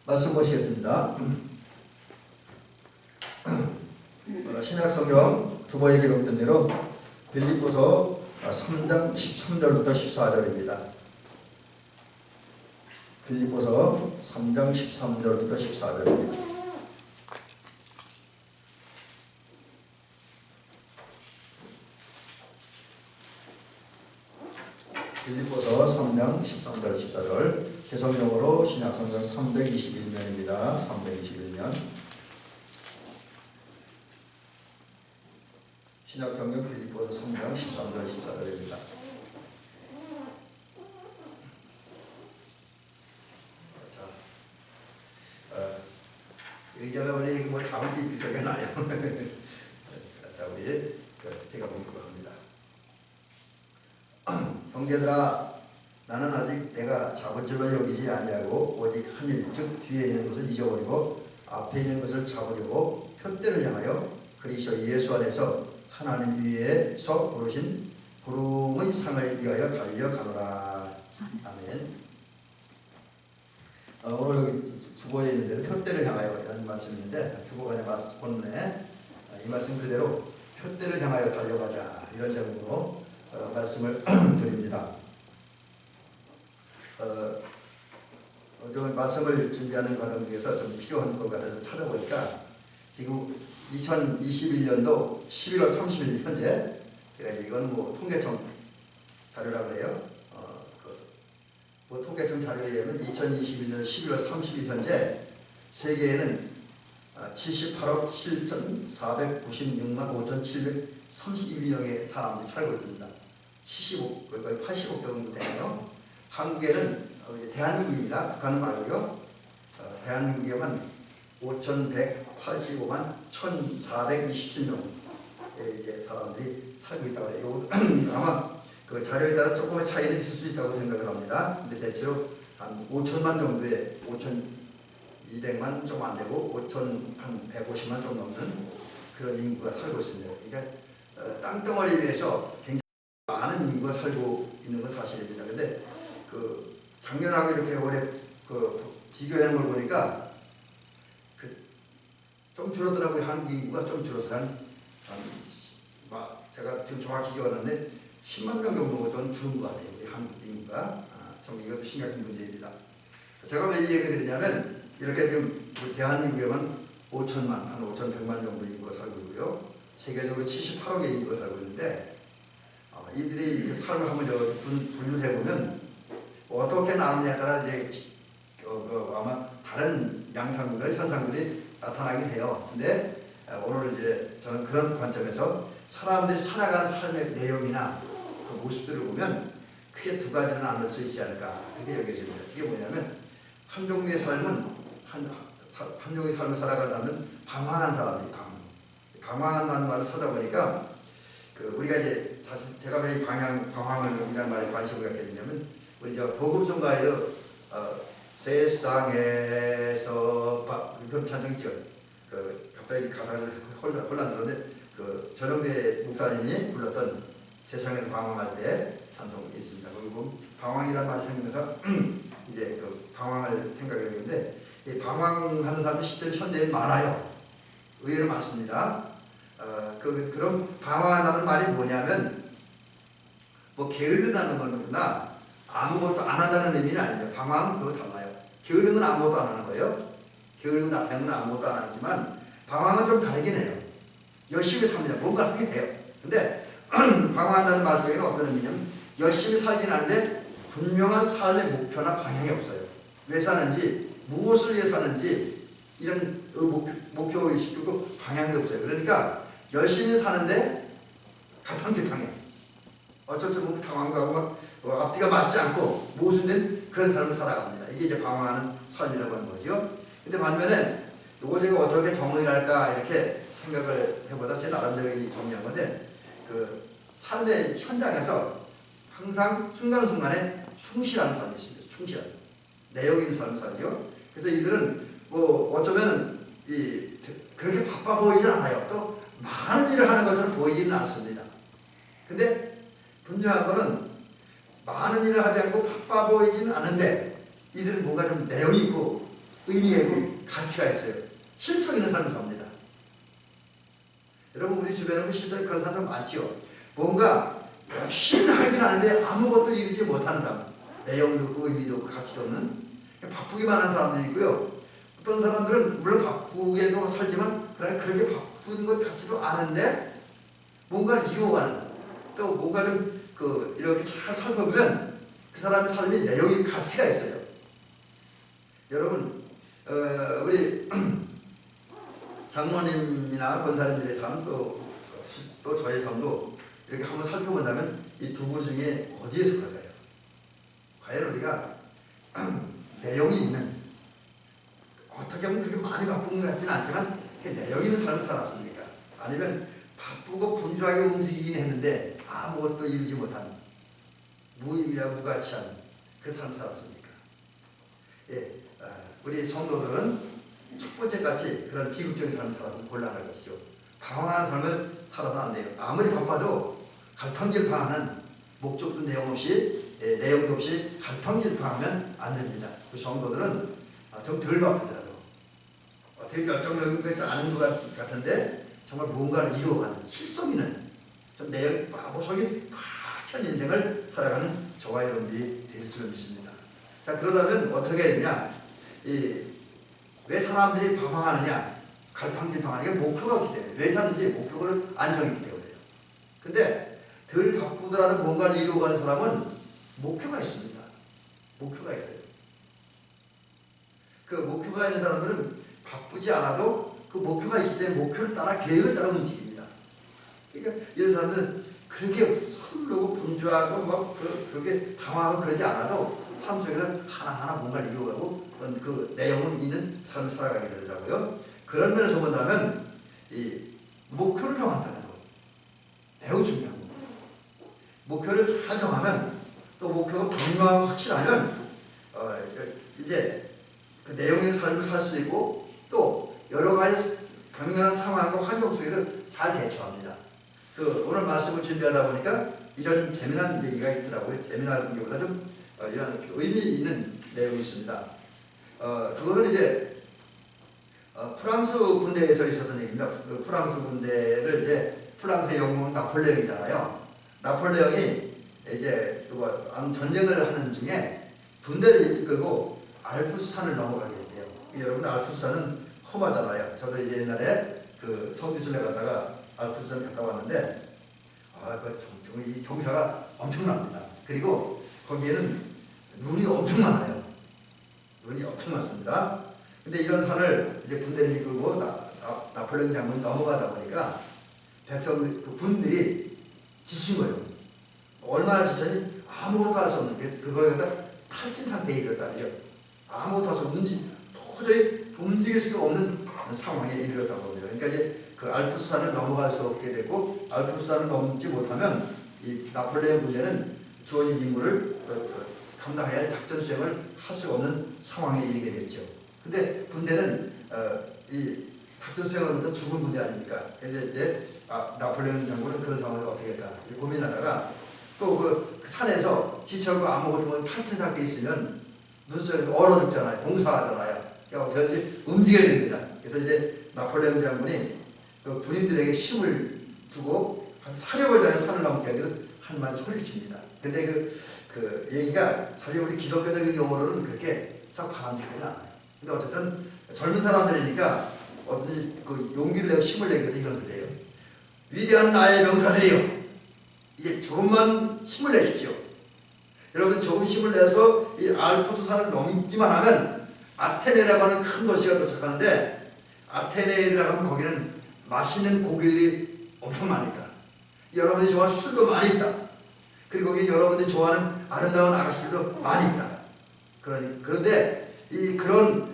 말씀 보시겠습니다. 신약성경 주보에 기록된 대로 빌립보서 3장 13절부터 14절입니다. 빌립보서 3장 13절부터 14절입니다. 빌립보서 3장 13절 14절 개성경으로 신약성경 321면입니다. 321면 신약성경 빌립보서 3장 13절 14절입니다. 의자가 원래 뭐 다음 게 있어야 나요. 자, 우리 제가 보도록 합니다. 형제들아, 나는 아직 내가 잡은 줄로 여기지 아니하고 오직 한 일, 즉 뒤에 있는 것을 잊어버리고 앞에 있는 것을 잡으려고 표대를 향하여 그리스도 예수 안에서 하나님 위에서 부르신 부름의 상을 위하여 달려가노라. 아멘. 오늘 여기 주보에 있는 대로 표대를 향하여 이라는 말씀인데, 주보간의 본문에 이 말씀 그대로 표대를 향하여 달려가자 이런 제목으로 말씀을 드립니다. 저 말씀을 준비하는 과정 중에서 좀 필요한 것 같아서 찾아보니까 지금 2021년도 11월 30일 현재 제가 이건 뭐 통계청 자료라고 그래요. 뭐 통계청 자료에 의하면 2021년 11월 30일 현재 세계에는 78억 7,496만 5,732명의 사람들이 살고 있습니다. 75, 거의 80억 정도 되네요. 한국에는 대한민국입니다. 북한은 말고요. 대한민국에만 5,185만 1,427명의 이제 사람들이 살고 있다고 해요. 아마 그 자료에 따라 조금의 차이는 있을 수 있다고 생각을 합니다. 근데 대체로 한 5천만 정도의 5,200만 좀 안 되고 5,150만 좀 넘는 그런 인구가 살고 있습니다. 그러니까 땅덩어리 위에서 굉장히 많은 인구가 살고 있는 건 사실입니다. 근데 그 작년하고 이렇게 올해 그 비교하는 걸 보니까 좀 줄었더라고요. 한국 인구가 좀 줄어서 제가 지금 정확히 기억이 안 나는데 10만 명 정도 좀 줄은 것 같아요. 우리 한국 인구가. 좀 이것도 심각한 문제입니다. 제가 왜 이 얘기를 드리냐면 이렇게 지금 우리 대한민국에만 5천만, 한 5,100만 정도 인구가 살고 있고요. 세계적으로 78억의 인구가 살고 있는데 이들이 이렇게 삶을 한번 분류를 해보면 어떻게 나누냐에 따라 이제 아마 다른 양상들, 현상들이 나타나긴 해요. 근데 오늘 이제 저는 그런 관점에서 사람들이 살아가는 삶의 내용이나 그 모습들을 보면 크게 두 가지는 나눌 수 있지 않을까 그렇게 여겨집니다. 이게 뭐냐면 한 종류의 삶은 한 종류의 삶을 살아가는 사람은 방황한 사람들이 방황한다는 말을 찾아보니까 우리가 이제 사실 제가 왜 방황을이라는 말에 관심을 갖게 되냐면 우리 저 복음성가에도 세상에서 그런 찬송 있죠. 갑자기 가사가 혼란스러운데 전영대 목사님이 불렀던 세상에서 방황할 때 찬송이 있습니다. 거기 보면 방황이라는 말이 생기면서 이제 방황을 생각을 했는데 이 방황하는 사람이 실제로 현대에 많아요. 의외로 많습니다. 그럼 방황한다는 말이 뭐냐면 뭐 게으르다는 거나 아무것도 안 한다는 의미는 아닙니다. 방황은 그거 달라요. 게으른 건 아무것도 안 하는 거예요. 게으른 건 아무것도 안 하지만 방황은 좀 다르긴 해요. 열심히 삽니다. 뭔가 하긴 해요. 근데 방황한다는 말 속에는 어떤 의미냐면 열심히 살긴 하는데 분명한 삶의 목표나 방향이 없어요. 왜 사는지, 무엇을 위해 사는지 이런 목표의식도 방향도 없어요. 그러니까 열심히 사는데 갈팡질팡해. 어쩔 줄 모르고 방황도 하고 앞뒤가 맞지 않고 모순된 그런 삶을 살아갑니다. 이게 이제 방황하는 삶이라고 하는 거죠. 근데 반면에 이걸 제가 어떻게 정의를 할까 이렇게 생각을 해보다 제 나름대로 정리한 건데 삶의 현장에서 항상 순간순간에 충실하는 사람이 있습니다. 충실한 내용 있는 사람을 살죠. 그래서 이들은 뭐 어쩌면 그렇게 바빠 보이진 않아요. 또 많은 일을 하는 것처럼 보이지는 않습니다. 근데 분명한 거는 많은 일을 하지 않고 바빠 보이지는 않은데 이들은 뭔가 좀 내용이 있고 의미가 있고 가치가 있어요. 실속 있는 삶을 삽니다. 여러분 우리 주변에 보면 실속이 그런 사람들 많지요. 뭔가 열심히 하긴 하는데 아무것도 이루지 못하는 사람, 내용도 의미도 가치도 없는 바쁘기만 한 사람들이 있고요. 어떤 사람들은 물론 바쁘게도 살지만 그렇게 바쁜 것 같지도 않은데 뭔가를 이루어가는, 또 뭔가 좀 이렇게 잘 살펴보면 그 사람의 삶이 내용이 가치가 있어요. 여러분 우리 장로님이나 권사님들의 삶, 또 저의 삶도 이렇게 한번 살펴본다면 이 두 분 중에 어디에 속할까요? 과연 우리가 내용이 있는, 어떻게 하면 그렇게 많이 바쁜 것 같지는 않지만 내용 있는 삶을 살았습니까? 아니면 바쁘고 분주하게 움직이긴 했는데 아무것도 이루지 못한 무의미하고 무가치한 그 삶을 살았습니까? 예, 우리 성도들은 첫 번째 같이 그런 비극적인 삶을 살아서 곤란할 것이죠. 방황하는 삶을 살아서 안 돼요. 아무리 바빠도 갈팡질팡하는, 목적도 내용 없이 내용도 없이 갈팡질팡하면 안 됩니다. 그 성도들은 좀 덜 바쁘더라도 되게 열정적이지 않은 것 같은데 정말 무언가를 이루어가는 실속 있는, 좀 내용 속이 팍찬 인생을 살아가는 저와 여러분들이 될 줄 믿습니다. 자, 그러다면 어떻게 해야 되냐? 왜 사람들이 방황하느냐? 갈팡질팡하는 게 목표가 없기 때문에. 왜 사는지 목표가 안정있기 때문에요. 근데 덜 바쁘더라도 뭔가를 이루어가는 사람은 목표가 있습니다. 목표가 있어요. 그 목표가 있는 사람들은 바쁘지 않아도 그 목표가 있기 때문에 목표를 따라, 계획을 따라 움직입니다. 그러니까 이런 사람들은 그렇게 서두르고 분주하고 그렇게 당황하고 그러지 않아도 삶 속에서 하나하나 뭔가를 이루어가고 그 내용은 있는 삶을 살아가게 되더라고요. 그런 면에서 본다면 이 목표를 정한다는 것 매우 중요한 겁니다. 목표를 잘 정하면, 또 목표가 분명하고 확실하면 이제 그 내용 있는 삶을 살 수도 있고, 또 여러 가지 당면한 상황과 환경 속에서 잘 대처합니다. 오늘 말씀을 준비하다 보니까 이런 재미난 얘기가 있더라고요. 재미난 것보다 좀 이런 의미 있는 내용이 있습니다. 그것은 이제 프랑스 군대에서 있었던 얘기입니다. 그 프랑스 군대를 이제 프랑스의 영웅은 나폴레옹이잖아요. 나폴레옹이 이제 전쟁을 하는 중에 군대를 이끌고 알프스산을 넘어가게 됐대요. 여러분 알프스산은 험하잖아요. 저도 이제 옛날에 그 성지순례 갔다가 알프스산 갔다 왔는데 이 경사가 엄청납니다. 그리고 거기에는 눈이 엄청 많아요. 눈이 엄청 많습니다. 근데 이런 산을 이제 군대를 이끌고 나폴레옹 장군이 넘어가다 보니까 군들이 지친 거예요. 얼마나 지쳤니? 아무것도 할 수 없는 게 그걸 갖다 탈진 상태에 이르렀다니요. 아무것도 할 수 없는, 도저히 움직일 수도 없는 상황에 이르렀다고 합니다. 그러니까 이제 그 알프스산을 넘어갈 수 없게 되고, 알프스산을 넘지 못하면 이 나폴레옹 군대는 주어진 임무를 감당해야 할 작전 수행을 할 수가 없는 상황에 이르게 됐죠. 근데 군대는 이 작전 수행을 하면 죽은 군대 아닙니까? 그래서 이제 나폴레옹 장군은 그런 상황에서 어떻게 할까 고민하다가 또 그 산에서 지쳐고 아무것도 못 탈진 상태에 있으면 눈 속에서 얼어 죽잖아요. 봉사하잖아요. 그러니까 어떻게 하든지 움직여야 됩니다. 그래서 이제 나폴레옹 장군이 그 군인들에게 힘을 주고 한 사력을 다해 산을 넘게 하기 위해서 한마디 소리를 칩니다. 근데 그 얘기가 사실 우리 기독교적인 용어로는 그렇게 썩 바람직하지 않아요. 근데 어쨌든 젊은 사람들이니까 어떤 그 용기를 내고 힘을 내기 위해서 이런 소리예요. 위대한 나의 병사들이요, 이제 조금만 힘을 내십시오. 여러분 조금 힘을 내서 이 알프스산을 넘기만 하면 아테네라고 하는 큰 도시가 도착하는데, 아테네에 들어가면 거기는 맛있는 고기들이 엄청 많으니까, 여러분이 좋아하는 술도 많이 있다. 그리고 거기 여러분들이 좋아하는 아름다운 아가씨들도 많이 있다. 그런데 그런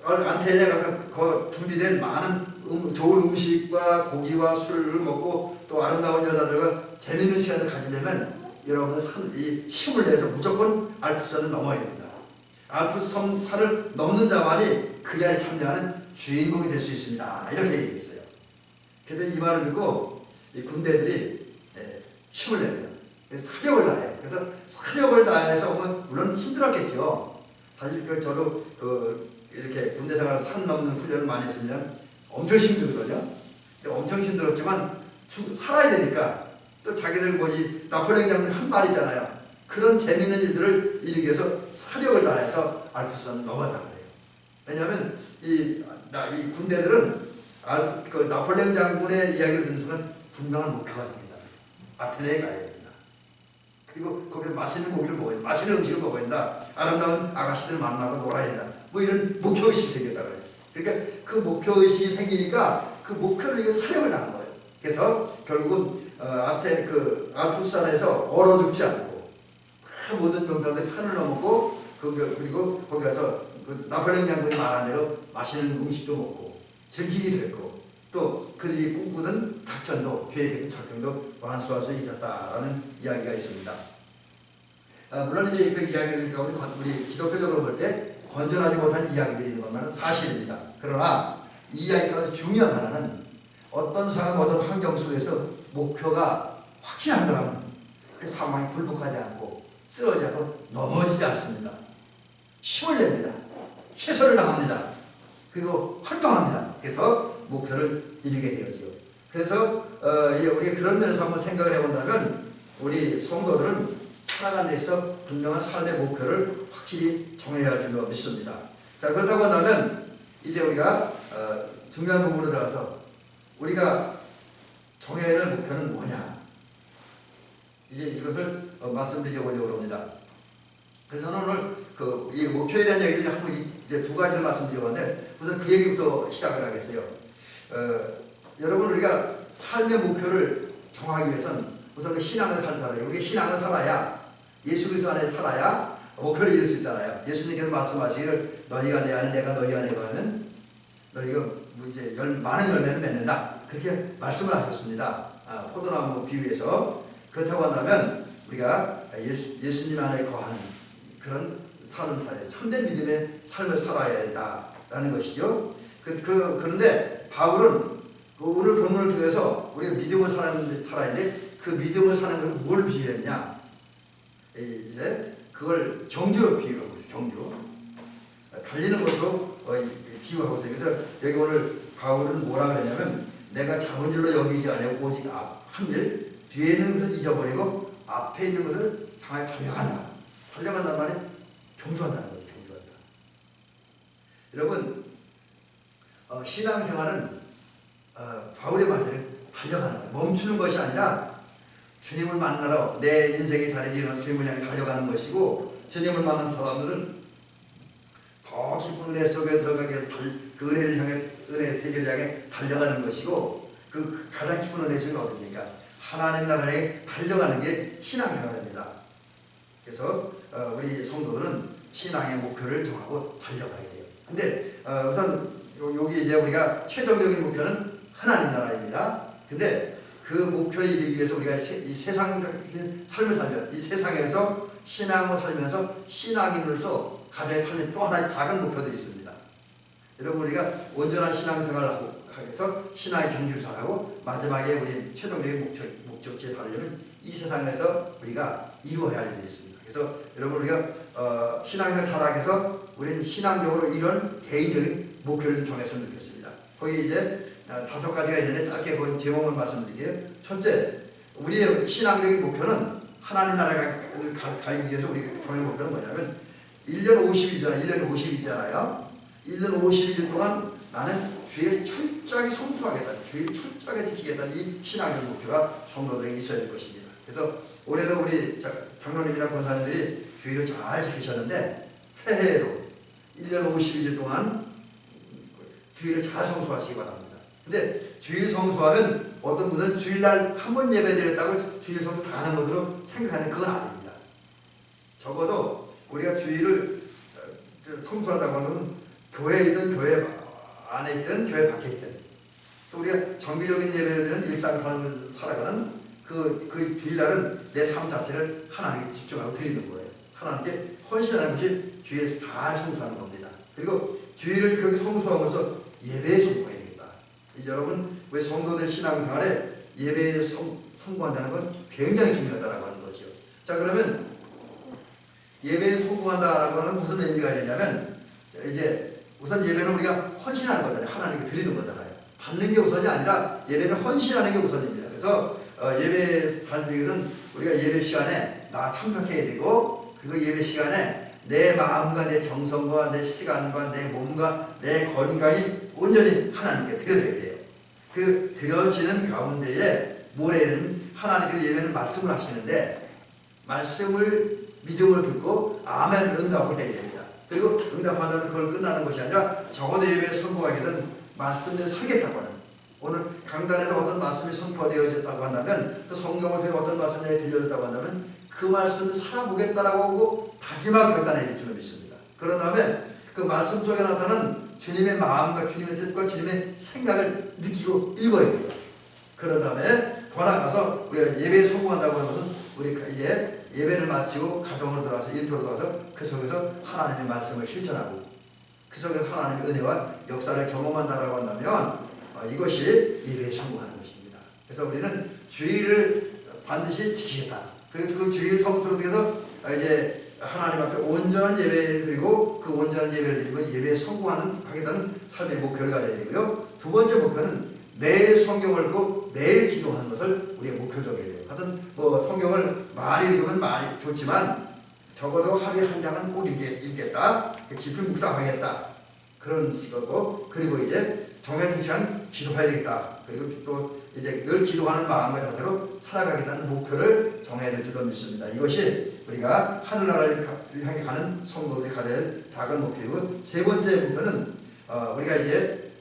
아테네에 가서 준비된 많은 좋은 음식과 고기와 술을 먹고 또 아름다운 여자들과 재미있는 시간을 가지려면 여러분은 이 힘을 내서 무조건 알프스산을 넘어야 됩니다. 알프스산을 넘는 자만이 그 자리에 참여하는 주인공이 될 수 있습니다. 이렇게 얘기했어요. 그런데 이 말을 듣고 이 군대들이 힘을 내요. 사력을 다해요. 그래서 사력을 다해서 물론 힘들었겠죠. 사실 저도 이렇게 군대 생활 산 넘는 훈련을 많이 했으면 엄청 힘들거든요. 근데 엄청 힘들었지만 살아야 되니까 또 자기들 뭐지 나폴레옹 장군 한 말 있잖아요. 그런 재미있는 일들을 이루기 위해서 사력을 다해서 알프스산을 넘었다고 해요. 왜냐하면 이 군대들은 나폴레옹 장군의 이야기를 듣는 순간 분명한 목표가 생긴다. 아테네에 가야 된다. 그리고 거기서 맛있는 고기를 먹어야 된다. 맛있는 음식을 먹어야 된다. 아름다운 아가씨들 만나고 놀아야 된다. 뭐 이런 목표의식이 생겼다고 해요. 그러니까 그 목표의식이 생기니까 그 목표를 위해 사력을 다한 거예요. 그래서 결국은 알프스산에서 얼어 죽지 않고 모든 병사들이 산을 넘었고 그리고 거기 가서 나폴레옹 장군이 말한 대로 맛있는 음식도 먹고 즐기기도 했고 또 그들이 꿈꾸던 작전도 계획했던 작전도 완수할 수 있었다라는 이야기가 있습니다. 물론 이제 그 이야기를 가운데 우리 기독교적으로 볼 때 건전하지 못한 이야기들이 있는 것만은 사실입니다. 그러나 이 이야기 가운데 중요한 하나는 어떤 상황 어떤 환경 속에서 목표가 확신한 사람은 그 상황에 굴복하지 않고 쓰러지지 않고 넘어지지 않습니다. 힘을 냅니다. 최선을 다합니다. 그리고 활동합니다. 그래서 목표를 이루게 되어지요. 그래서 우리가 그런 면에서 한번 생각을 해본다면 우리 성도들은 살아가는 데 있어 분명한 삶의 목표를 확실히 정해야 할 줄로 믿습니다. 자, 그렇다고 한다면 이제 우리가 중요한 부분으로 들어가서 우리가 정해야 할 목표는 뭐냐, 이제 이것을 말씀드리려고 합니다. 그래서 저는 오늘 이 목표에 대한 얘기를 한번 이제 두 가지를 말씀드리려고 하는데 우선 그 얘기부터 시작을 하겠어요. 여러분, 우리가 삶의 목표를 정하기 위해서는 우선 그 신앙을 살아야, 우리가 신앙을 살아야, 예수 그리스도 안에 살아야 목표를 이룰 수 있잖아요. 예수님께서 말씀하시기를 너희가 내 안에 내가 너희 안에 거하면 너희가 뭐 이제 많은 열매를 맺는다, 그렇게 말씀을 하셨습니다. 포도나무 비유에서. 그렇다고 한다면 우리가 예수님 안에 거하는 그런 삶을 살아야, 참된 믿음의 삶을 살아야 된다라는 것이죠. 그런데 바울은 오늘 본문을 통해서 우리가 믿음을 살아야 되는데 그 믿음을 사는 것을 뭘 비유했냐? 이제 그걸 경주로 비유하고 있어요. 경주. 달리는 것으로 비유하고 있어요. 그래서 여기 오늘 바울은 뭐라 그랬냐면 내가 잡은 줄로 여기지 아니하고 오직 한 일, 뒤에 있는 것을 잊어버리고 앞에 있는 것을 향하여 달려간다. 달려간다는 말이 경주한다는 거죠. 경주한다. 여러분, 신앙생활은 바울의 말대로 달려가는 거예요. 멈추는 것이 아니라 주님을 만나러 내 인생의 자리에 일어나서 주님을 향해 달려가는 것이고, 주님을 만난 사람들은 더 깊은 은혜 속에 들어가기 위해서 그 은혜를 향해, 은혜의 세계를 향해 달려가는 것이고, 그 가장 깊은 은혜 속에 어딥니까? 하나님 나라에 달려가는 게 신앙생활입니다. 그래서 우리 성도들은 신앙의 목표를 정하고 달려가야 돼요. 근데 우선 여기 이제 우리가 최종적인 목표는 하나님 나라입니다. 근데 그 목표에 이르기 위해서 우리가 이 세상 삶을 살면, 이 세상에서 신앙을 살면서 신앙인으로서 가져야 삶의 또 하나의 작은 목표들이 있습니다. 여러분, 우리가 온전한 신앙생활을 하고 해서 신앙의 경주를 잘하고 마지막에 우리 최종적인 목적지에 가려면 이 세상에서 우리가 이루어야 할 일이 있습니다. 그래서 여러분, 우리가 신앙생활 잘하기 위해서 우리는 신앙적으로 이런 개인적인 목표를 정했으면 좋겠습니다. 거기 이제 5가지가 있는데 짧게 그 제목만 말씀드릴게요. 첫째, 우리의 신앙적인 목표는 하나님 나라를 가리기 위해서 우리 정의 목표는 뭐냐면 1년 50일이잖아요. 1년 50일 동안 나는 주의를 철저하게 성수하겠다, 주의를 철저하게 지키겠다는 이 신앙적 목표가 성도들에게 있어야 될 것입니다. 그래서 올해도 우리 장로님이나 권사님들이 주의를 잘 지키셨는데 새해에도 1년 50일 동안 주의를 잘 성수하시기 바랍니다. 근데 주일 성수하면 어떤 분은 주일날 한 번 예배드렸다고 주일 성수 다 하는 것으로 생각하는, 그건 아닙니다. 적어도 우리가 주일을 성수한다고 하는 것은 교회에 있든 교회 안에 있든 교회 밖에 있든 또 우리가 정기적인 예배드리는 일상생활을 살아가는 그 주일날은 내 삶 자체를 하나님께 집중하고 드리는 거예요. 하나님께 헌신하는 것이 주일에서 잘 성수하는 겁니다. 그리고 주일을 그렇게 성수하면서 예배에 성공해야 되겠다. 이제 여러분, 우리 성도들 신앙생활에 예배에 성공한다는 건 굉장히 중요하다고 하는 거죠. 자, 그러면 예배에 소구한다라고 하는 무슨 의미가 있냐면 이제 우선 예배는 우리가 헌신하는 거잖아요. 하나님께 드리는 거잖아요. 받는 게 우선이 아니라 예배는 헌신하는 게 우선입니다. 그래서 예배 사람들이 것은 우리가 예배 시간에 나 참석해야 되고, 그리고 예배 시간에 내 마음과 내 정성과 내 시간과 내 몸과 내 건강이 온전히 하나님께 드려져야 돼요. 그 드려지는 가운데에 모레는 하나님께서 예배는 말씀을 하시는데 말씀을 믿음을 듣고 아멘 응답을 해야 됩니다. 그리고 응답한다면 그걸 끝나는 것이 아니라 적어도 예배에 성공하게 된 말씀을 살겠다고 하는, 오늘 강단에서 어떤 말씀이 선포되어졌다고 한다면, 또 성경을 통해 어떤 말씀이 들려졌다고 한다면 그 말씀을 살아보겠다라고 하고 다짐하고 결단해야 줄로 믿습니다. 그런 다음에 그 말씀 속에 나타나는 주님의 마음과 주님의 뜻과 주님의 생각을 느끼고 읽어야 돼요. 그런 다음에 더 나아가서 우리가 예배에 성공한다고 하는 것은 우리 이제 예배를 마치고 가정으로 들어가서 일터로 들어가서 그 속에서 하나님의 말씀을 실천하고 그 속에서 하나님의 은혜와 역사를 경험한다라고 한다면 이것이 예배에 성공하는 것입니다. 그래서 우리는 주의를 반드시 지키겠다. 그리고 그 주일 성수로 통해서 이제 하나님 앞에 온전한 예배를 드리고 그 온전한 예배를 드리고 예배에 성공하겠다는 삶의 목표를 가져야 되고요. 두 번째 목표는 매일 성경을 읽고 매일 기도하는 것을 우리의 목표로 정해야 돼요. 하여튼 뭐 성경을 많이 읽으면 많이 좋지만 적어도 하루에 한 장은 꼭 읽겠다. 깊이 묵상하겠다. 그런 식이고, 그리고 이제 정해진 시간 기도해야 되겠다. 그리고 또 이제 늘 기도하는 마음과 자세로 살아가겠다는 목표를 정해야 될 줄로 믿습니다. 이것이 우리가 하늘나라를 향해 가는 성도들이 가져야 할 작은 목표이고, 세 번째 목표는 우리가 이제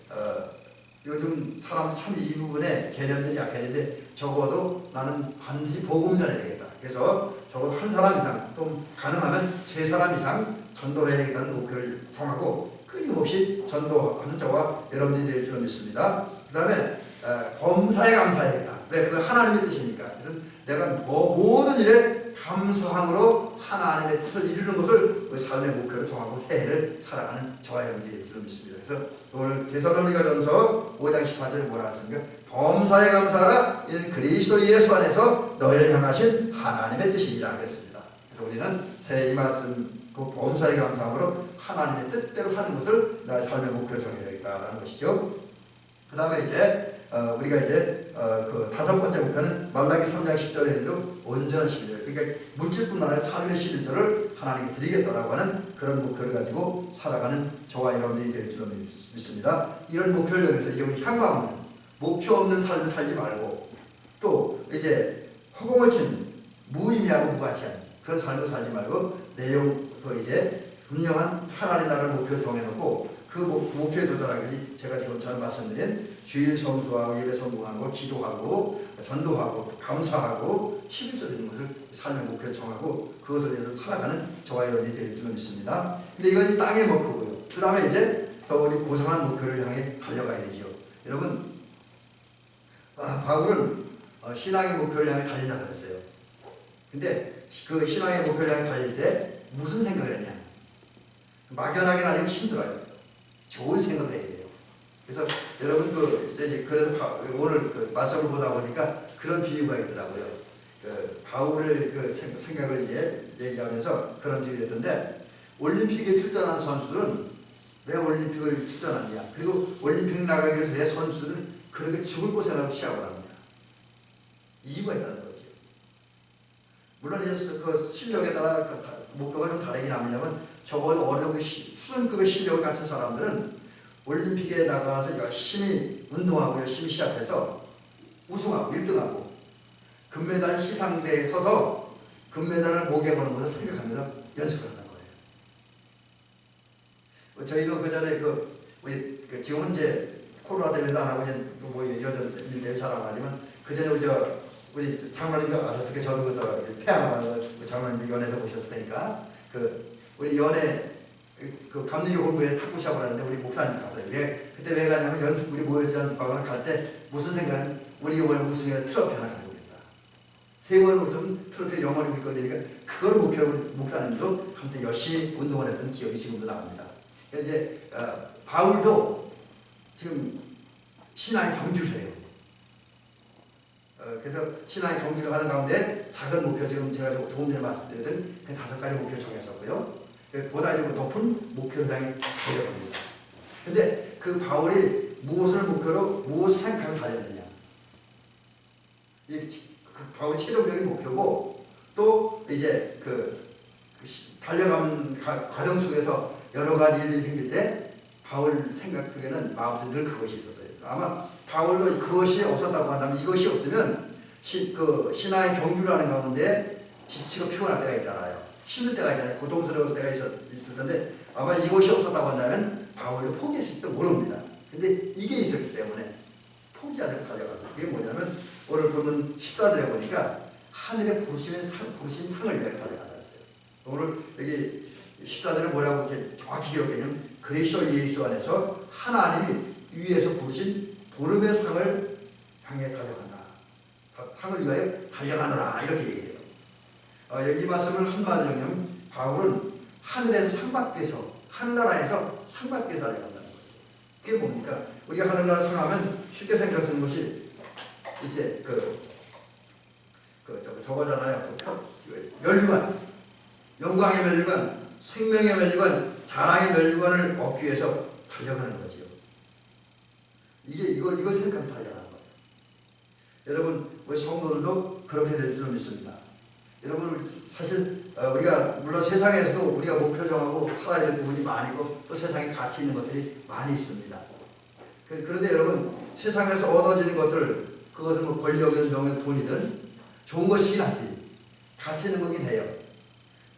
요즘 사람들 참 이 부분에 개념들이 약해지는데 적어도 나는 반드시 복음 전해야 되겠다. 그래서 적어도 한 사람 이상, 또 가능하면 세 사람 이상 전도해야 되겠다는 목표를 정하고 끊임없이 전도하는 저와 여러분들이 될 줄로 믿습니다. 그 다음에 범사에 감사해야겠다. 왜? 그건 하나님의 뜻이니까. 그래서 내가 모든 일에 감사함으로 하나님의 뜻을 이루는 것을 우리 삶의 목표로 정하고 새해를 살아가는 저와 여러분들이 될 줄로 믿습니다. 그래서 오늘 데살로니가전서 5장 18절에 뭐라 하십니까? 범사에 감사하라. 이는 그리스도 예수 안에서 너희를 향하신 하나님의 뜻이니라 그랬습니다. 그래서 우리는 새해 이 말씀 그 범사에 감사함으로 하나님의 뜻대로 사는 것을 나의 삶의 목표로 정해야 되겠다라는 것이죠. 그 다음에 이제 우리가 이제 그 다섯 번째 목표는 말라기 3장 10절에 이르러 온전한 11절, 그러니까 물질뿐만 아니라 삶의 11절을 하나님께 드리겠다라고 하는 그런 목표를 가지고 살아가는 저와 여러분들이 될 줄로 믿습니다. 이런 목표를 위해서 이제 우리 향후하면 목표 없는 삶을 살지 말고, 또 이제 허공을 친 무의미하고 무가치한 그런 삶을 살지 말고 내용 더 이제 분명한 하나님 나라를 목표로 정해놓고 그 목표에 도달하기 제가 지금 전 말씀드린 주일 성수하고 예배 성공하는 거, 기도하고 전도하고 감사하고 11조 되는 것을 삶의 목표에 정하고 그것을 위해서 살아가는 저와 여러분이 될 줄로 믿습니다. 근데 이건 땅의 목표고요. 그 다음에 이제 더 우리 고상한 목표를 향해 달려가야 되죠. 여러분, 바울은 신앙의 목표를 향해 달린다 그랬어요. 근데 그 신앙의 목표를 향해 달릴 때 무슨 생각을 했냐? 막연하게는 아니면 힘들어요. 좋은 생각을 해야 돼요. 그래서 여러분 그래서 오늘 그 말씀을 보다 보니까 그런 비유가 있더라고요. 그 바울을 그 생각을 이제 얘기하면서 그런 비유를 했던데, 올림픽에 출전한 선수들은 왜 올림픽을 출전하느냐? 그리고 올림픽 나가기 위해서 내 선수들은 그렇게 죽을 고생하고 시합을 합니다. 이유가 있다는 거죠. 물론 이제 그 실력에 따라 목표가 좀 다르긴 합니다만 적어도 어느 정도 수준급의 실력을 갖춘 사람들은 올림픽에 나가서 열심히 운동하고 열심히 시합해서 우승하고 1등하고 금메달 시상대에 서서 금메달을 목에 거는 것을 생각하면서 연습을 하는 거예요. 저희도 그 전에 지금은 이제 코로나 때문에 안 하고 이제 뭐 이런저런 일들 잘 안 하지만 그 전에 우리 장로님도 아셨을 거예요. 저도 그래서 폐암을 장로님도 연애에서 보셨을 테니까 우리 연애 그 감리교 본부에 탁구 시합을 하는데 우리 목사님 가서요. 그때 왜 가냐면 우리 모여서 연습하거나 갈 때 무슨 생각은 우리 이번에 우승해서 트로피 하나 가져오겠다. 3번 우승은 트로피 영원히 우리 거니까 그걸 목표로 우리 목사님도 한때 열심히 운동을 했던 기억이 지금도 납니다. 이제 바울도 지금 신앙의 경주를 해요. 그래서 신앙의 경주를 하는 가운데 작은 목표, 지금 제가 조금 전에 말씀드렸던 그 5가지 목표를 정했었고요. 보다 이제 높은 목표를 향해 달려갑니다. 근데 그 바울이 무엇을 목표로 무엇을 생각하고 달렸느냐? 이 바울의 최종적인 목표고, 또 이제 달려가는 과정 속에서 여러 가지 일들이 생길 때 바울 생각 속에는 마음속에 늘 그것이 있었어요. 아마 바울도 그것이 없었다고 한다면, 이것이 없으면 신앙의 경주를 하는 가운데 지치고 피곤할 때가 있잖아요. 힘들 때가 있잖아요. 고통스러울 때가 있을 텐데, 아마 이것이 없었다고 한다면 바울도 포기했을지도 모릅니다. 근데 이게 있었기 때문에 포기하지 않고 달려갔어요. 그게 뭐냐면 오늘 보는 14절에 보니까 하늘에 부르신 상을 위하여 달려간다 했어요. 오늘 여기 14절에 뭐라고 이렇게 정확히 기록했냐면, 그리스도 예수 안에서 하나님이 위에서 부르신 부름의 상을 향해 달려간다. 상을 위하여 달려가노라, 이렇게 얘기해요. 이 말씀을 한마디로 하면 바울은 하늘에서 상 받기 위해서, 하늘나라에서 상 받기 위해서 달려간다는 거죠. 그게 뭡니까? 우리가 하늘나라 상하면 쉽게 생각할 수 있는 것이 이제 저거잖아요. 멸류관, 영광의 멸류관, 생명의 멸류관, 자랑의 멸류관을 얻기 위해서 달려가는 거지요. 이걸 생각하면 달려가는 거예요. 여러분, 우리 성도들도 그렇게 될 줄 믿습니다. 여러분, 사실 우리가 물론 세상에서도 우리가 목표 정하고 살아야 될 부분이 많고, 또 세상에 가치 있는 것들이 많이 있습니다. 그런데 여러분, 세상에서 얻어지는 것들, 그것은 뭐 권력이든 명예든 돈이든 좋은 것이긴 하지, 가치 있는 거긴 해요.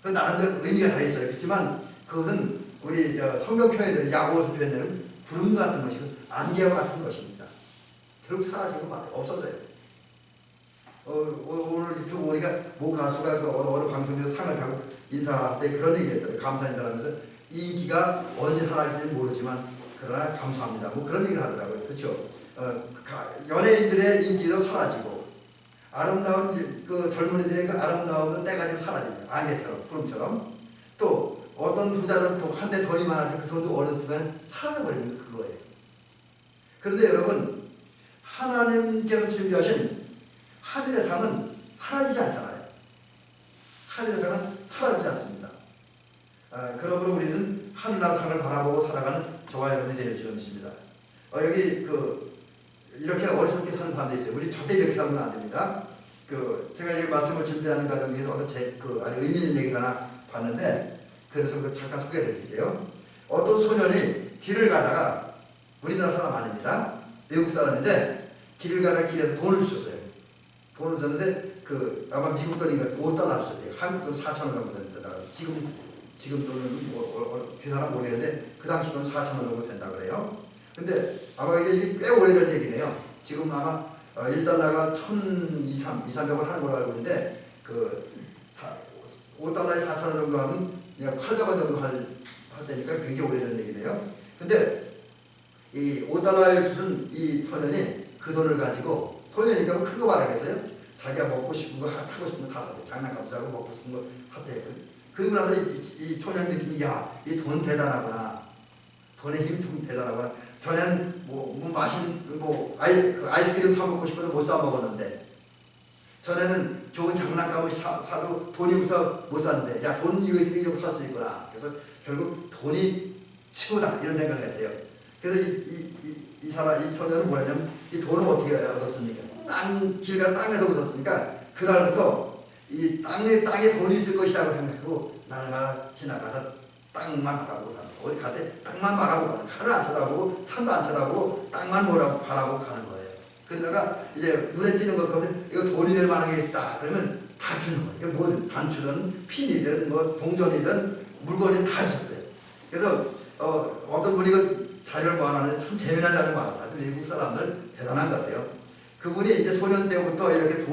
그 나름대로 의미가 다 있어요. 그렇지만 그것은 우리 성경 표현되는, 야고보서 표현되는 구름 같은 것이고 안개와 같은 것입니다. 결국 사라지고 없어져요. 오늘 유튜브 보니까 모 가수가 어느 방송에서 상을 타고 인사할 때 그런 얘기 했더니, 감사 인사를 하면서 이 인기가 언제 사라질지 모르지만 그러나 감사합니다, 뭐 그런 얘기를 하더라고요. 그렇죠? 연예인들의 인기도 사라지고, 아름다운 젊은이들의 아름다움도 때가 좀 사라집니다. 안개처럼, 구름처럼. 또 어떤 부자들은 한 대 돈이 많아서 그 돈도 어느 순간에 사라져버리는 그거예요. 그런데 여러분, 하나님께서 준비하신 하늘의 상은 사라지지 않잖아요. 하늘의 상은 사라지지 않습니다. 그러므로 우리는 하늘나라 상을 바라보고 살아가는 저와 여러분이 되는 줄 믿습니다. 여기 이렇게 어리석게 사는 사람들이 있어요. 우리 절대 이렇게 살면 안 됩니다. 제가 이 말씀을 준비하는 과정 중에서 아주 의미 있는 얘기를 하나 봤는데, 그래서 잠깐 소개해드릴게요. 어떤 소년이 길을 가다가, 우리나라 사람 아닙니다. 외국 사람인데 길을 가다가 길에서 돈을 주셨어요. 돈을 줬는데 아마 미국 돈인가 5달러 줬대요. 한국 돈 4,000원 정도 된다. 지금 돈은 계산은 모르겠는데 그 당시 돈 4,000원 정도 된다 그래요. 근데 아마 이게 꽤 오래전 얘기네요. 지금 아마 1달러가 1,200원 하는 걸로 알고 있는데 5달러에 4,000원 정도 하면 그냥 800원 정도 할 때니까 굉장히 오래전 얘기네요. 근데 이 5달러를 주신 이 소년이 그 돈을 가지고, 소년이니까 큰 거 말하겠어요? 자기가 먹고 싶은 거, 사고 싶은 거 다 샀대. 장난감 사고 먹고 싶은 거 샀대. 그리고 나서 이 소년이 느끼니, 야, 이 돈 대단하구나. 돈의 힘이 좀 대단하구나. 전에는 아이스크림 사 먹고 싶어도 못 사 먹었는데, 전에는 좋은 장난감을 사도 돈이 없어서 못 샀는데, 야, 돈 이거 있으니 살 수 있구나. 그래서 결국 돈이 최고다, 이런 생각을 했대요. 그래서 이 소년은 뭐냐면, 이 돈을 어떻게 얻었습니까? 땅에서 얻었으니까, 그날부터 이 땅에 돈이 있을 것이라고 생각하고, 날마다 지나가서 땅만 바라보고 사는 거예요. 어디 갈 때 땅만 바라보고 가는 거예요. 하늘 안 쳐다보고, 산도 안 쳐다보고, 땅만 바라보고 가는 거예요. 그러다가 이제 눈에 띄는 것 같으면, 이거 돈이 될 만한 게 있다. 그러면 다 주는 거예요. 이거 뭐든, 단추든, 핀이든, 동전이든, 물건이든 다 주셨어요. 그래서, 어떤 분이 자료를 모아놨는데 참 재미난 자료를 모아놨어요. 외국 사람들 대단한 것 같아요. 그분이 이제 소년 때부터 이렇게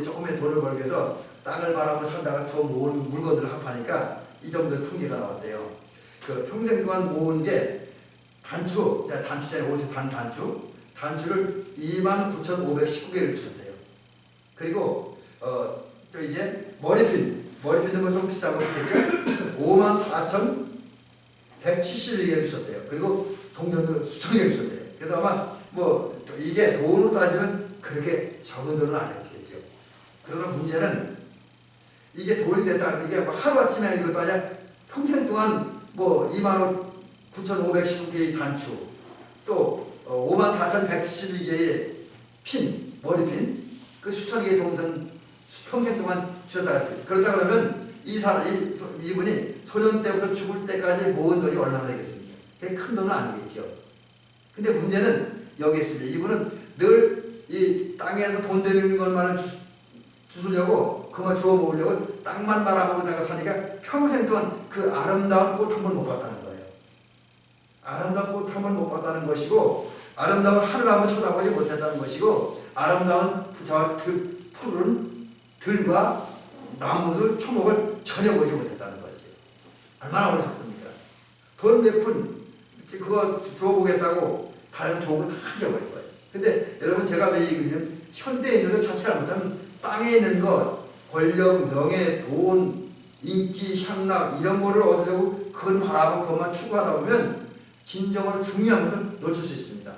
조금의 돈을 벌기 위해서 땅을 바라보고 살다가 주워 모은 물건들을 합하니까 이 정도의 통계가 나왔대요. 평생 동안 모은 게 단추잖아요. 옷에 단추를 29,519개를 주셨대요. 그리고 또 이제 머리핀은 것은 비싼 거겠죠. 54,172개를 주셨대요. 그리고 동전도 수천 개를 주셨대요. 그래서 아마 이게 돈으로 따지면 그렇게 적은 돈은 아니겠죠. 그러나 문제는 이게 돈이 됐다는 게 하루아침에 이것도 아니라 평생 동안 뭐 29,519개의 단추, 또 54,112개의 핀, 머리핀, 그 수천 개의 동전 평생 동안 주셨다 했어요. 그렇다 그러면 이분이 소년 때부터 죽을 때까지 모은 돈이 얼마나 되겠습니까? 그게 큰 돈은 아니겠죠. 근데 문제는 여기 있습니다. 이분은 늘 이 땅에서 돈 되는 것만을 주시려고, 그만 주워 먹으려고 땅만 바라보다가 사니까 평생 동안 그 아름다운 꽃 한 번 못 봤다는 거예요. 아름다운 꽃 한 번 못 봤다는 것이고, 아름다운 하늘 한번 쳐다보지 못했다는 것이고, 아름다운 저 푸른 들과 나무들, 초목을 전혀 보지 못했다는 거죠. 얼마나 어리석습니까? 돈 몇 푼 그거 주워보겠다고 다른 좋은 걸 다 잊어버린 거예요. 근데 여러분, 제가 왜 얘기하냐면 현대에 있는 것 자체를 못하면 땅에 있는 것, 권력, 명예, 돈, 인기, 향락 이런 거를 얻으려고 그걸 바라보고 그것만 추구하다 보면 진정으로 중요한 것을 놓칠 수 있습니다.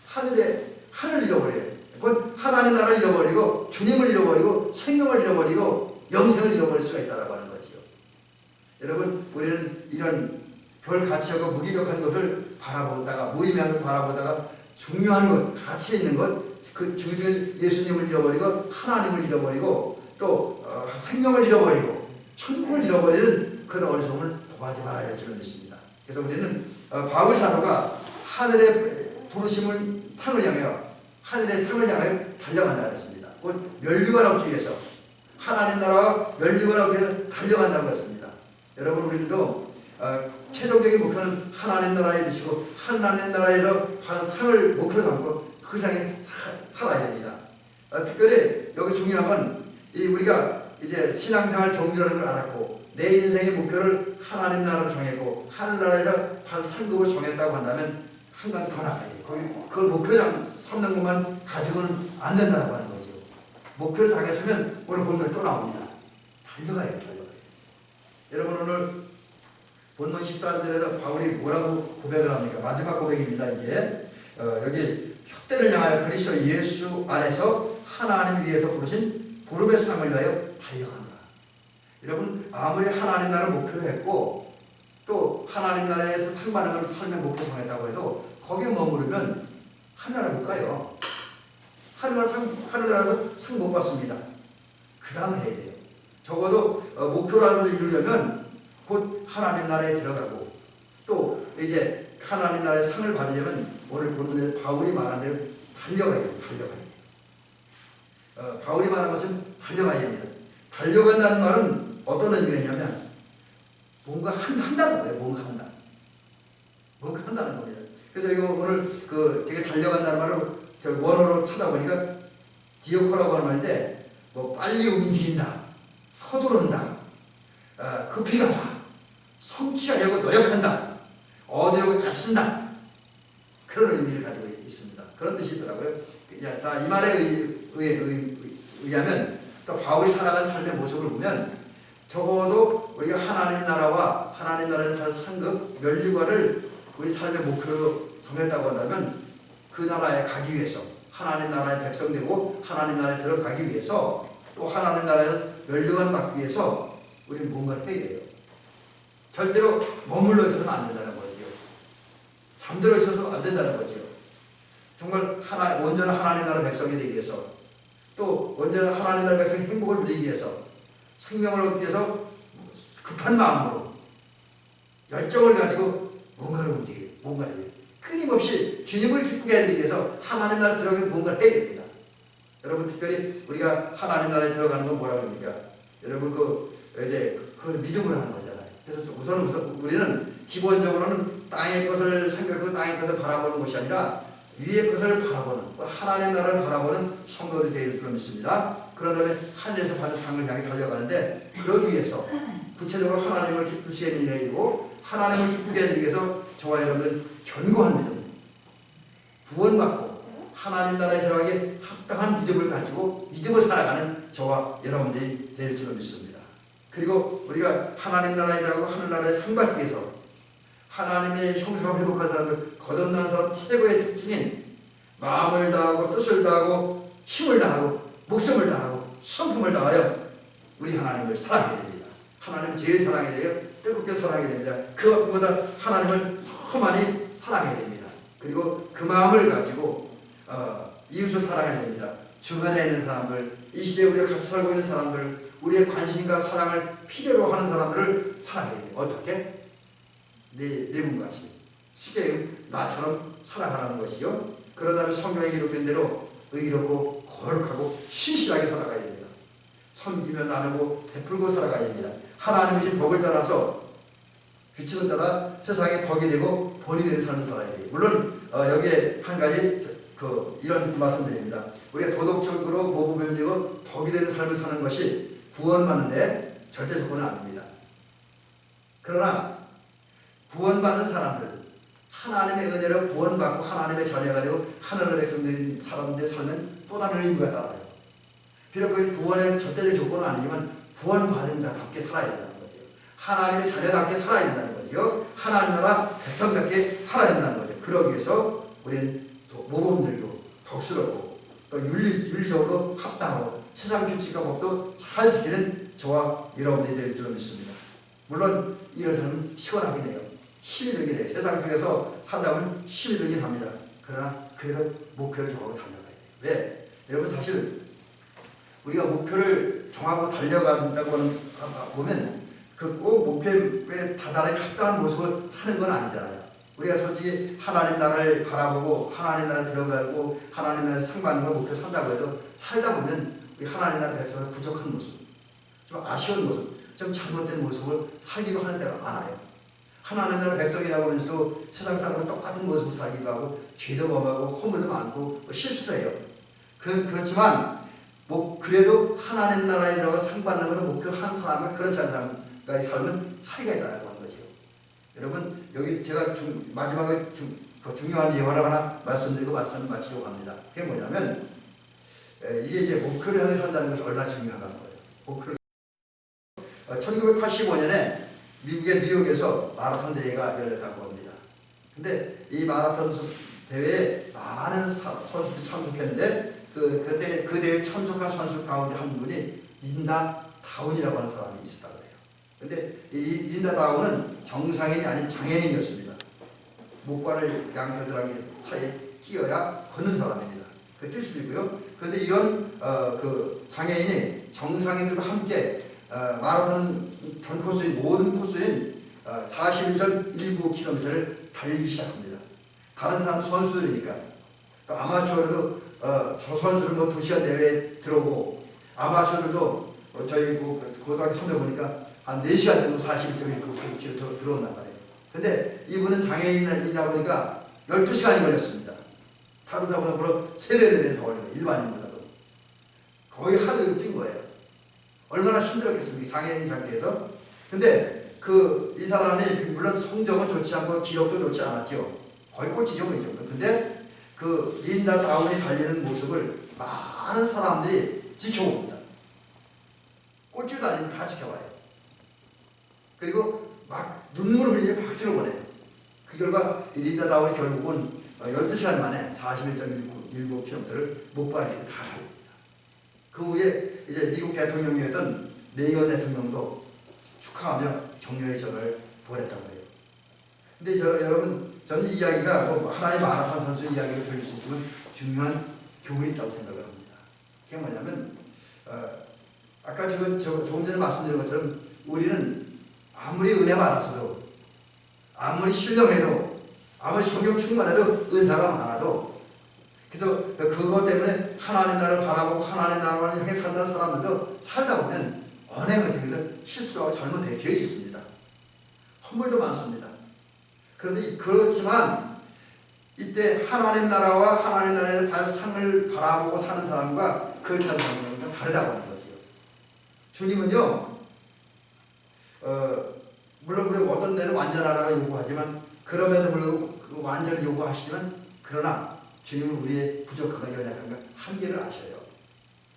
하늘 잃어버려요. 그건 하나님 나라를 잃어버리고 주님을 잃어버리고 생명을 잃어버리고 영생을 잃어버릴 수가 있다고 하는 거지요. 여러분, 우리는 이런 별 가치하고 무기력한 것을 바라보다가, 무의미한 것을 바라보다가 중요한 것, 가치 있는 것, 그 중에 예수님을 잃어버리고 하나님을 잃어버리고 또 생명을 잃어버리고 천국을 잃어버리는 그런 어리석음을 도하지 말아야 할 줄을 믿습니다. 그래서 우리는 바울 사도가 하늘의 부르심을 상을 향하여, 하늘의 상을 향하여 달려간다 했습니다. 곧 멸류관 얻기 위해서, 하나님 나라와 멸류관 얻기 위해서 달려간다고 했습니다. 여러분, 우리도 최종적인 목표는 하나님 나라에 두시고 하나님 나라에서 받은 상을 목표로 삼고 그 상에 살아야 됩니다. 특별히 여기 중요한 건 우리가 이제 신앙생활 경주라는 걸 알았고 내 인생의 목표를 하나님 나라로 정했고 하늘나라에서 받은 상급을 정했다고 한다면 한 단 더 나가야 돼요. 그걸 목표로 삼는 것만 가지고는 안 된다고 하는 거죠. 목표를 정했으면 오늘 본문에 또 나옵니다. 달려가야 돼요. 여러분, 오늘 본문 14절에서 바울이 뭐라고 고백을 합니까? 마지막 고백입니다. 이게 여기 혁대를 향하여 그리스도 예수 안에서 하나님 위에서 부르신 부름의 상을 위하여 달려가노라. 여러분, 아무리 하나님 나라를 목표로 했고 또 하나님 나라에서 상 받는 걸 삶의 목표 정했다고 해도 거기에 머무르면 하늘나라 못 가요. 하늘나라에서 상 못 받습니다. 그 다음 해야 돼요. 적어도 목표라는 것을 이루려면 곧 하나님 나라에 들어가고 또 이제 하나님 나라의 상을 받으려면 오늘 본문에 바울이 말한 대로 달려가야 돼요. 바울이 말한 것은 달려가야 됩니다. 달려간다는 말은 어떤 의미가 있냐면 뭔가 한다는 거예요. 뭔가 한다는 겁니다. 그래서 이거 오늘 되게 달려간다는 말을 저 원어로 찾아보니까 디오코라고 하는 말인데 뭐 빨리 움직인다, 서두른다, 급히 가다, 성취하려고 노력한다, 얻으려고 애쓴다, 그런 의미를 가지고 있습니다. 그런 뜻이 있더라고요. 자, 이 말에 의하면 또 바울이 살아간 삶의 모습을 보면 적어도 우리가 하나님 나라와 하나님 나라에서 받은 상급 멸류관을 우리 삶의 목표로 정했다고 한다면 그 나라에 가기 위해서, 하나님 나라의 백성 되고 하나님 나라에 들어가기 위해서, 또 하나님 나라에서 멸류관 받기 위해서 우리는 뭔가를 해야 해요. 절대로 머물러 있어서는 안 된다는 거죠. 잠들어 있어서 안 된다는 거죠. 정말 온전한 하나님 나라 백성이 되기 위해서, 또 온전한 하나님 나라 백성의 행복을 누리기 위해서, 생명을 얻기 위해서 급한 마음으로 열정을 가지고 뭔가를 움직여요. 뭔가를 해요. 끊임없이 주님을 기쁘게 해드리기 위해서 하나님 나라에 들어가서 뭔가를 해야 됩니다. 여러분, 특별히 우리가 하나님 나라에 들어가는 건 뭐라 그럽니까? 여러분, 그걸 믿음으로 하는 거잖아요. 그래서 우선 우리는 기본적으로는 땅의 것을 생각하고 땅의 것을 바라보는 것이 아니라 위의 것을 바라보는, 하나님 나라를 바라보는 성도들이 되길 줄로 믿습니다. 그런 다음에 하늘에서 받은 상을 향해 달려가는데, 그러기 위해서 구체적으로 하나님을 기쁘시게 해드리는 일이고 하나님을 기쁘게 해드리기 위해서 저와 여러분들 견고한 믿음, 구원받고 하나님 나라에 들어가기에 합당한 믿음을 가지고 믿음을 살아가는 저와 여러분들이 될 줄로 믿습니다. 그리고 우리가 하나님 나라에 들어가고 하늘나라에 상 받기 위해서 하나님의 형상을 회복한 사람들, 거듭난 사람 최고의 특징인 마음을 다하고 뜻을 다하고 힘을 다하고 목숨을 다하고 성품을 다하여 우리 하나님을 사랑해야 됩니다. 하나님 제일 사랑해야 돼요. 뜨겁게 사랑해야 됩니다. 그것보다 하나님을 더 많이 사랑해야 됩니다. 그리고 그 마음을 가지고 이웃을 사랑해야 됩니다. 주변에 있는 사람들, 이 시대에 우리가 같이 살고 있는 사람들, 우리의 관심과 사랑을 필요로 하는 사람들을 사랑해야 돼요. 어떻게? 네 분같이 쉽게 나처럼 사랑하라는 것이요. 그러다면 성경에 기록된 대로 의롭고 거룩하고 신실하게 살아가야 됩니다. 섬기며 나누고 베풀고 살아가야 됩니다. 하나님의 주신 복을 따라서 규칙을 따라 세상에 덕이 되고 본이 되는 삶을 살아야 돼요. 물론 여기에 한 가지 이런 말씀드립니다. 우리가 도덕적으로 모범적이고 덕이 되는 삶을 사는 것이 구원받는데 절대 조건은 아닙니다. 그러나 구원받는 사람들, 하나님의 은혜로 구원받고 하나님의 자녀가 되고 하나님의 백성들인 사람들의 삶은 또 다른 의미가 따라요. 비록 그 구원의 절대적 조건은 아니지만 구원받은 자답게 살아야 된다는 거죠. 하나님의 자녀답게 살아야 된다는 거죠. 하나님 나라 백성답게 살아야 된다는 거죠. 그러기 위해서 우리는 모범적이고 덕스럽고 또 윤리적으로 합당하고 세상 규칙과 법도 잘 지키는 저와 여러분이 될 줄로 믿습니다. 물론 이런 삶은 시원하긴 해요. 힘이 들긴 해요. 세상 속에서 살다 보면 힘이 들긴 합니다. 그러나 그래도 목표를 정하고 달려가야 돼요. 왜? 여러분 사실 우리가 목표를 정하고 달려간다고 보면 그 꼭 목표에 다다르게 합당한 모습을 사는 건 아니잖아요. 우리가 솔직히 하나님 나라를 바라보고 하나님 나라에 들어가고 하나님 나라에 상받는 걸 목표 산다고 해도 살다 보면 우리 하나님 나라 백성은 부족한 모습, 좀 아쉬운 모습, 좀 잘못된 모습을 살기도 하는 때가 많아요. 하나님 나라 백성이라고 하면서도 세상 사람은 똑같은 모습을 살기도 하고 죄도 범하고 허물도 많고 실수도 해요. 그렇지만 그래도 하나님 나라에 들어가 상받는 것을 목표로 한 사람과 그렇지 않은 사람과의 삶은 차이가 있다는 거죠. 여러분 여기 제가 마지막에 중요한 예화를 하나 말씀드리고 말씀을 마치려고 합니다. 그게 뭐냐면 이게 이제 목표를 향해 산다는 것이 얼마나 중요하다는 거예요. 목표를 1985년에 미국의 뉴욕에서 마라톤 대회가 열렸다고 합니다. 근데 이 마라톤 대회에 많은 선수들이 참석했는데 그때 그 대회에 참석한 선수 가운데 한 분이 린다 다운이라고 하는 사람이 있었다고 해요. 근데 이 린다 다운은 정상인이 아닌 장애인이었습니다. 목발을 양겨드랑이 사이에 끼어야 걷는 사람입니다. 뛸 수도 있고요. 그런데 이런 그 장애인이 정상인들과 함께 마라톤 전 코스인 모든 코스인 41.19km를 달리기 시작합니다. 다른 사람 선수들이니까 또 아마추어들도 저 선수는 뭐 2시간 내외에 들어오고 아마추어들도 저희 고등학교 선배 보니까 한 4시간 정도 41.19km 들어온단 말이에요. 근데 이분은 장애인이다 보니까 12시간이 걸렸습니다. 다른 사람보다 물론 3배, 4배 더 걸려요. 일반인보다도. 거의 하루 이틀 뛴 거예요. 얼마나 힘들었겠습니까? 장애인 상태에서. 근데 이 사람이 물론 성적은 좋지 않고 기록도 좋지 않았죠. 거의 꼴찌죠, 이 정도. 근데 린다 다운이 달리는 모습을 많은 사람들이 지켜봅니다. 꼴찌도 아니면 다 지켜봐요. 그리고 막 눈물을 흘리며 박수를 보내요. 그 결과 린다 다운이 결국은 12시간 만에 41.19km를 목발을 다 달립니다. 그 후에 이제 미국 대통령이었던 레이건 대통령도 축하하며 격려의 전을 보냈다고 해요. 근데 여러분 저는 이 이야기가 하나의 마라톤 선수 이야기로 들릴 수 있지만 중요한 교훈이 있다고 생각을 합니다. 그게 뭐냐면 아까 조금 전에 말씀드린 것처럼 우리는 아무리 은혜 많아서도 아무리 신령해도 아무리 성경 충만해도 은사가 많아도 그래서 그것 때문에 하나님 나라를 바라보고 하나님 나라를 향해 산다는 사람들도 살다 보면 언행을 통해서 실수하고 잘못되어 있습니다. 허물도 많습니다. 그런데 그렇지만 이때 하나님 나라와 하나님 나라의 상을 바라보고 사는 사람과 그렇지 않은 사람과 다르다고 하는 거죠. 주님은요 물론 우리 어떤 데는 완전하라고 요구하지만 그럼에도 불구하고 그 완전을 요구하시지만 그러나 주님은 우리의 부족함과 연약함과 한계를 아셔요.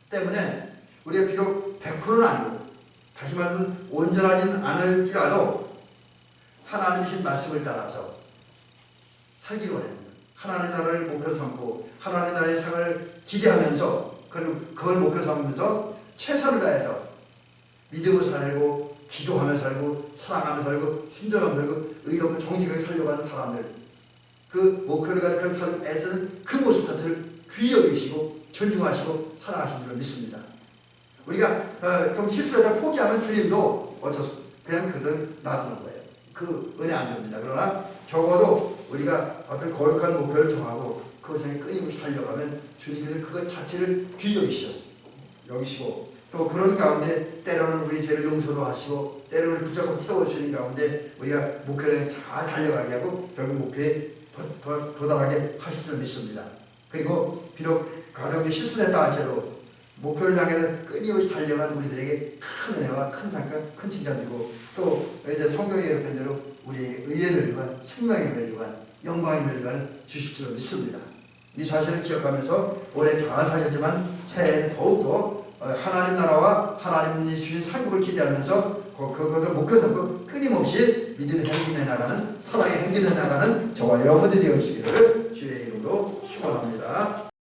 때문에 우리가 비록 100%는 아니고 다시 말하면 온전하진 않을지라도 하나님 주신 말씀을 따라서 살기를 원합니다. 하나님 나라를 목표로 삼고 하나님 나라의 상을 기대하면서 그걸 목표 삼으면서 최선을 다해서 믿음을 살고 기도하며 살고 사랑하며 살고 순종하며 살고 의롭고 정직하게 살려고 하는 사람들, 그 목표를 가지고 그런 삶을 애쓰는 그 모습 자체를 귀히 여기시고 존중하시고 사랑하신 줄 믿습니다. 우리가 좀 실수하다 포기하면 주님도 어쩔 수 그냥 그것을 놔두는 거예요. 그 은혜 안 줍니다. 그러나 적어도 우리가 어떤 거룩한 목표를 정하고 그것을 끊임없이 달려가면 주님께서 그것 자체를 귀히 여기시고 또 그런 가운데 때로는 우리 죄를 용서도 하시고 때로는 부족함 채워주시는 가운데 우리가 목표를 잘 달려가게 하고 결국 목표에 도달하게 하실 줄 믿습니다. 그리고 비록 가정이 실수했다 할지라도 목표를 향해서 끊임없이 달려간 우리들에게 큰 은혜와 큰 상과 큰 칭찬 주고 또 이제 성경에 예언된 대로 우리에게 의의 멸류관, 생명의 멸류관, 영광의 멸류관을 주실 줄 믿습니다. 이 사실을 기억하면서 올해 잘 사셨지만 새해에는 더욱더 하나님 나라와 하나님이 주신 상급을 기대하면서 그것을 목표 삼고 끊임없이 믿음의 행진해 나가는 사랑의 행진해 나가는 저와 여러분들이 되시기를 주의 이름으로 축원합니다.